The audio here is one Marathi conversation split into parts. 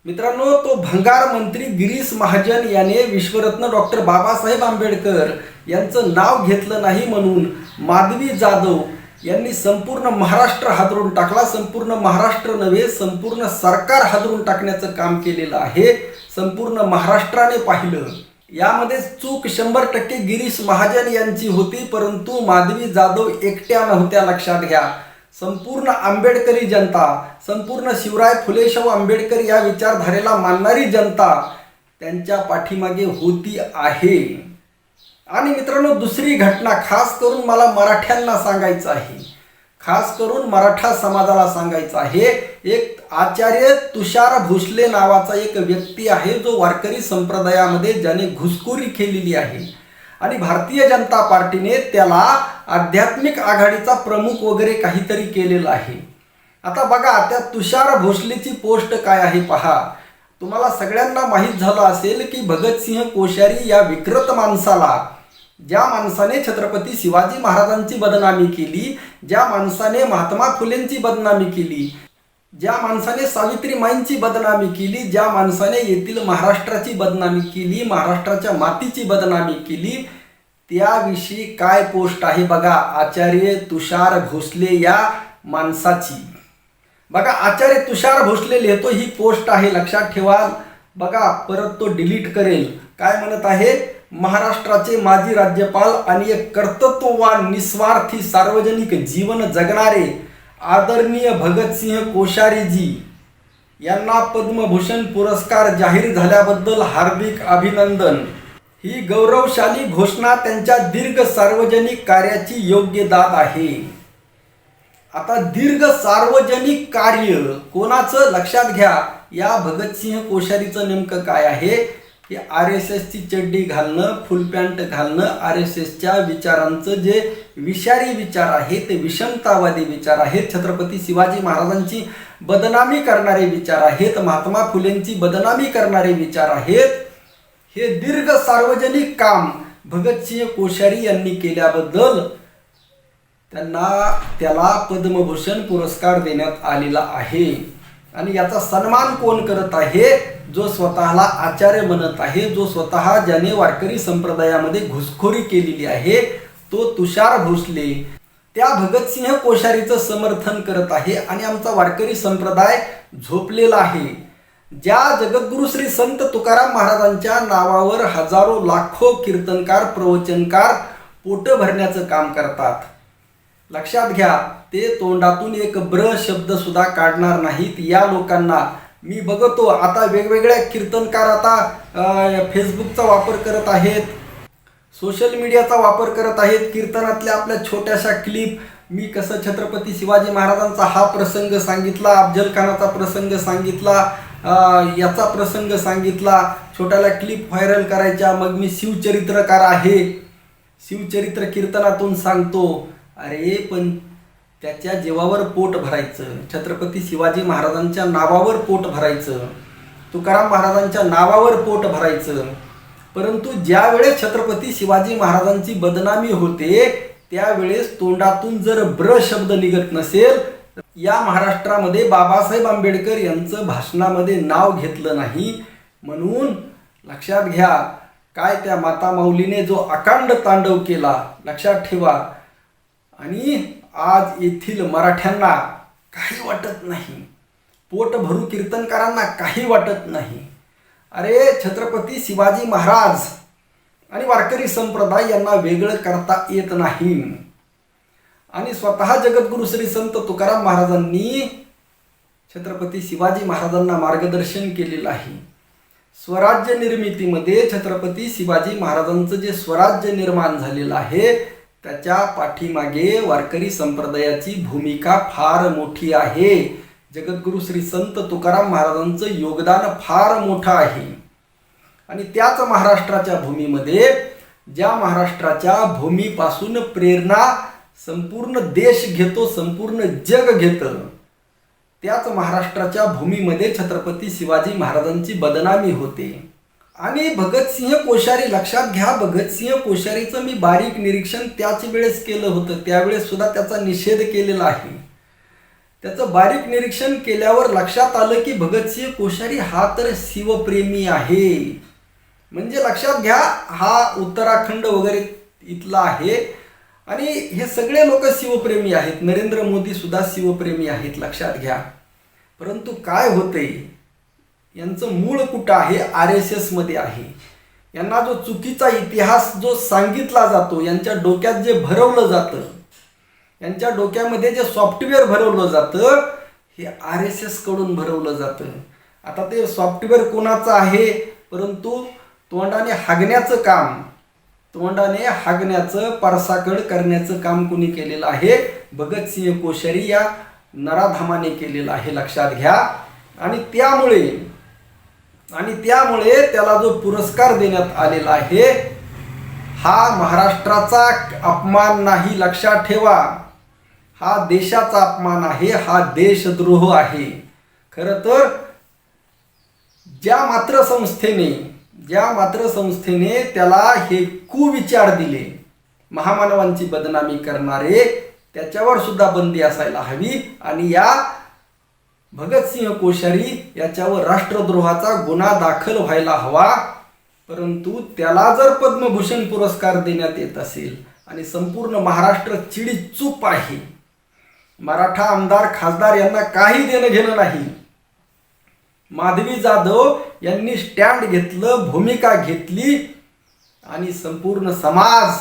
मित्रांनो, तो भंगार मंत्री गिरीश महाजन याने विश्वरत्न डॉक्टर बाबासाहेब आंबेडकर यांचं नाव घेतलं नाही म्हणून माधवी जाधव यांनी संपूर्ण महाराष्ट्र हादरून टाकला. संपूर्ण महाराष्ट्र नव्हे, संपूर्ण सरकार हादरून टाकण्याचं काम केलेलं आहे. संपूर्ण महाराष्ट्राने पाहिलं. यामध्ये चूक 100% गिरीश महाजन यांची होती, परंतु माधवी जाधव एकट्या नव्हत्या, लक्षात घ्या. संपूर्ण आंबेडकरी जनता, संपूर्ण शिवराय फुले शाहू आंबेडकर या विचारधारेला मानणारी जनता त्यांच्या पाठीमागे होती आहे. आणि मित्रांनो, दुसरी घटना खास करून मला मराठ्यांना सांगायचं आहे, खास करून मराठा समाजाला सांगायचं आहे. एक आचार्य तुषार भोसले नावाचा एक व्यक्ती आहे, जो वारकरी संप्रदायामध्ये ज्याने घुसखोरी केलेली आहे आणि भारतीय जनता पार्टीने त्याला आध्यात्मिक आघाडीचा प्रमुख वगैरे काहीतरी केलेलं आहे. आता बघा, त्या तुषार भोसलेची पोस्ट काय आहे पहा. तुम्हाला सगळ्यांना माहीत झालं असेल की भगतसिंह कोश्यारी या विकृत माणसाला, ज्या माणसाने छत्रपती शिवाजी महाराजांची बदनामी केली, ज्या माणसाने महात्मा फुलेंची बदनामी केली, ज्या माणसाने सावित्रीमाईंची बदनामी केली, ज्या माणसाने येथील महाराष्ट्राची बदनामी केली, महाराष्ट्राच्या मातीची बदनामी केली, त्याविषयी काय पोस्ट आहे बघा. आचार्य तुषार भोसले या माणसाची बघा. आचार्य तुषार भोसले लिहितो, ही पोस्ट आहे, लक्षात ठेवा. बघा, परत तो डिलीट करेल. काय म्हणत आहे? महाराष्ट्राचे माजी राज्यपाल आणि एक कर्तृत्ववान, निस्वार्थी, सार्वजनिक जीवन जगणारे आदरणीय भगतसिंह कोश्यारीजी यांना पद्मभूषण पुरस्कार जाहीर झाल्याबद्दल हार्दिक अभिनंदन. ही गौरवशाली घोषणा त्यांच्या दीर्घ सार्वजनिक कार्याची योग्य दाद आहे. आता दीर्घ सार्वजनिक कार्य कोणाचं, लक्षात घ्या. या भगतसिंह कोश्यारीचं नेमकं काय आहे की RSSची चड्डी घालणं, फुल पॅन्ट घालणं, RSSच्या विचारांचं जे विषारी विचार आहे, ते विषमतावादी विचार आहेत, छत्रपती शिवाजी महाराजांची बदनामी करणारे विचार आहेत, महात्मा फुलेंची बदनामी करणारे विचार आहेत. हे दीर्घ सार्वजनिक काम भगतसिंह कोश्यारी यांनी केल्याबद्दल त्याला पद्मभूषण पुरस्कार देण्यात आलेला आहे. आणि याचा सन्मान कोण करत आहे? जो स्वतःला आचार्य म्हणत आहे, जो स्वतः ज्याने वारकरी संप्रदायामध्ये घुसखोरी केलेली आहे, तो तुषार भोसले त्या भगतसिंह कोश्यारीचं समर्थन करत आहे. आणि आमचा वारकरी संप्रदाय झोपलेला आहे. ज्या जगद्गुरु श्री संत तुकाराम महाराजांच्या नावावर हजारो लाखो कीर्तनकार, प्रवचनकार पोट भरण्याचं काम करतात, लक्षात घ्या. ते तोंडातून एक ब्र शब्द सुद्धा काढणार नाहीत. या लोकांना मी बघतो, आता वेगवेगळ्या कीर्तनकार आता फेसबुकचा वापर करत आहेत, सोशल मीडियाचा वापर करत आहेत. कीर्तनातल्या आपल्या छोट्याशा क्लिप, मी कसं छत्रपती शिवाजी महाराजांचा हा प्रसंग सांगितला, अफजल खानाचा प्रसंग सांगितला, याचा प्रसंग सांगितला, छोट्याला क्लिप व्हायरल करायच्या. मग मी शिवचरित्रकार आहे, शिवचरित्र कीर्तनातून सांगतो. अरे पण त्याच्या जीवावर पोट भरायचं, छत्रपती शिवाजी महाराजांच्या नावावर पोट भरायचं, तुकाराम महाराजांच्या नावावर पोट भरायचं. परंतु ज्या वेळेस छत्रपती शिवाजी महाराजांची बदनामी होते, त्यावेळेस तोंडातून जर ब्र शब्द निघत नसेल, या महाराष्ट्रामध्ये बाबासाहेब आंबेडकर यांचं भाषणामध्ये नाव घेतलं नाही म्हणून लक्षात घ्या. काय त्या माता माऊलीने जो अकांड तांडव केला, लक्षात ठेवा. आणि आज येथील मराठ्यांना काही वाटत नाही, पोट भरू कीर्तनकारांना काही वाटत नाही. अरे छत्रपती शिवाजी महाराज आणि वारकरी संप्रदाय यांना वेगळं करता येत नाही. आणि स्वतः जगद्गुरु श्री संत तुकाराम महाराजांनी छत्रपती शिवाजी महाराजांना मार्गदर्शन केलेलं आहे. स्वराज्य निर्मितीमध्ये छत्रपती शिवाजी महाराजांचं जे स्वराज्य निर्माण झालेलं आहे, त्याच्या पाठीमागे वारकरी संप्रदायाची भूमिका फार मोठी आहे. जगद्गुरु श्री संत तुकाराम महाराजांचं योगदान फार मोठं आहे. आणि त्याच महाराष्ट्राच्या भूमीमध्ये, ज्या महाराष्ट्राच्या भूमीपासून प्रेरणा संपूर्ण देश घेतो, संपूर्ण जग घेतं, त्याच महाराष्ट्राच्या भूमीमध्ये छत्रपती शिवाजी महाराजांची बदनामी होते. आणि भगतसिंह कोश्यारी, लक्षात घ्या, भगतसिंह कोश्यारीचं मी बारीक निरीक्षण त्याच वेळेस केलं होतं, त्यावेळेस सुद्धा त्याचा निषेध केलेला आहे. त्याचं बारीक निरीक्षण केल्यावर लक्षात आलं की भगतसिंह कोश्यारी हा तर शिवप्रेमी आहे. म्हणजे लक्षात घ्या, हा उत्तराखंड वगैरे इथला आहे आणि हे सगळे लोक शिवप्रेमी आहेत. नरेंद्र मोदी सुद्धा शिवप्रेमी आहेत, लक्षात घ्या. परंतु काय होते, यांचं मूळ कुठं आहे? RSS मध्ये आहे. यांना जो चुकीचा इतिहास जो सांगितला जातो, यांच्या डोक्यात जे भरवलं जातं, यांच्या डोक्यामध्ये जे सॉफ्टवेअर भरवलं जातं, हे RSS कडून भरवलं जातं. आता ते सॉफ्टवेअर कोणाचं आहे? परंतु तोंडाने हागण्याचं काम, तोंडाने हागण्याचं, परसाकड करण्याचं काम कोणी केलेलं आहे? भगतसिंह कोश्यारी या नराधामाने केलेलं आहे, लक्षात घ्या. आणि त्यामुळे त्याला जो पुरस्कार देण्यात आलेला आहे, हा महाराष्ट्राचा अपमान नाही, लक्षात ठेवा. हा देशाचा अपमान आहे, हा देशद्रोह आहे. खरं तर ज्या मात्र संस्थेने त्याला हे कुविचार दिले, महामानवांची बदनामी करणारे, त्याच्यावर सुद्धा बंदी असायला हवी. आणि या भगतसिंह कोश्यारी याच्यावर राष्ट्रद्रोहाचा गुन्हा दाखल व्हायला हवा. परंतु त्याला जर पद्मभूषण पुरस्कार देण्यात येत असेल आणि संपूर्ण महाराष्ट्र चिडीचूप आहे, मराठा आमदार खासदार यांना काही देणं घेणं नाही. माधवी जाधव यांनी स्टँड घेतलं, भूमिका घेतली आणि संपूर्ण समाज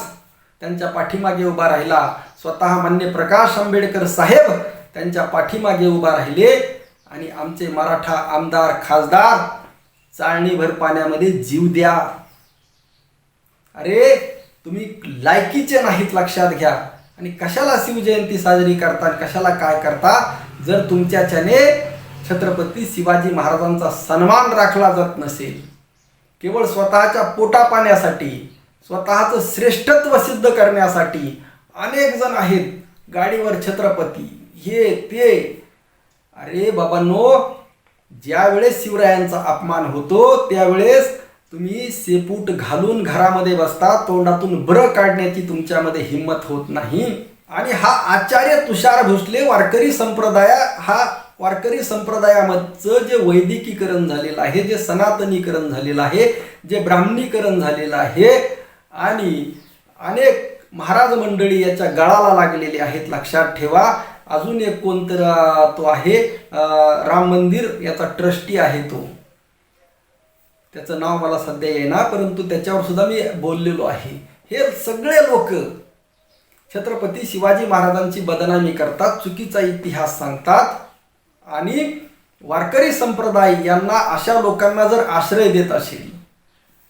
त्यांच्या पाठीमागे उभा राहिला. स्वतः मान्य प्रकाश आंबेडकर साहेब त्यांच्या पाठीमागे उभा राहिले आणि आमचे मराठा आमदार खासदार चाळणीभर पाण्यामध्ये जीव द्या. अरे तुम्ही लायकीचे नाहीत, लक्षात घ्या. आणि कशाला शिवजयंती साजरी करता, कशाला काय करता? जर तुमच्याच्याने छत्रपती शिवाजी महाराजांचा सन्मान राखला जात नसेल, केवळ स्वतःच्या पोटा पाण्यासाठी, स्वतःचं श्रेष्ठत्व सिद्ध करण्यासाठी अनेक जण आहेत गाडीवर छत्रपती, हे ते. अरे बाबांनो, ज्या वेळेस शिवरायांचा अपमान होतो त्यावेळेस तुम्ही शेपूट घालून घरामध्ये बसता, तोंडातून बरं काढण्याची तुमच्यामध्ये हिंमत होत नाही. आणि हा आचार्य तुषार भोसले वारकरी संप्रदायामधचं जे वैदिकीकरण झालेलं आहे, जे सनातनीकरण झालेलं आहे, जे ब्राह्मणीकरण झालेलं आहे आणि अनेक महाराज मंडळी याच्या गळाला लागलेले आहेत, लक्षात ठेवा. अजून एक कोणतरी तो आहे राम मंदिर याचा ट्रस्टी आहे, तो त्याचं नाव मला सध्या येईना, परंतु त्याच्यावर सुद्धा मी बोललेलो आहे. हे सगळे लोक छत्रपती शिवाजी महाराजांची बदनामी करतात, चुकीचा इतिहास सांगतात आणि वारकरी संप्रदाय यांना अशा लोकांना जर आश्रय देत असेल,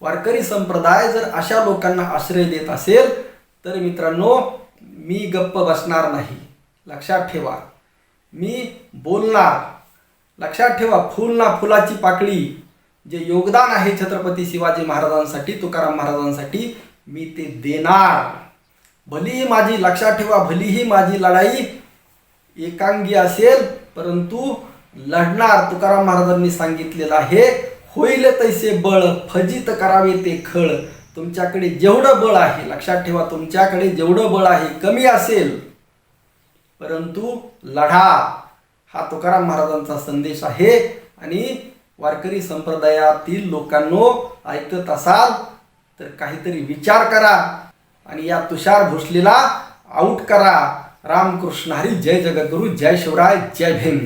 वारकरी संप्रदाय जर अशा लोकांना आश्रय देत असेल तर मित्रांनो, मी गप्प बसणार नाही, लक्षात ठेवा. मी बोलणार, लक्षात ठेवा. फुल ना फुलाची पाकळी, जे योगदान आहे छत्रपती शिवाजी महाराजांसाठी, तुकाराम महाराजांसाठी, मी ते देणार. भलीही माझी, लक्षात ठेवा, भलीही माझी लढाई एकांगी असेल, परंतु लढणार. तुकाराम महाराजांनी सांगितलेलं आहे, होईल तैसे बळ, फजित करावे ते खळ. तुमच्याकडे जेवढं बळ आहे, लक्षात ठेवा, तुमच्याकडे जेवढं बळ आहे कमी असेल, परंतु लढा. हा तुकाराम महाराजांचा संदेश आहे. आणि वारकरी संप्रदायातील लोकांनो, ऐकत असाल तर काहीतरी विचार करा आणि या तुषार भोसलेला आउट करा. रामकृष्ण हरी. जय जगद्गुरु, जय शिवराय, जय भीम.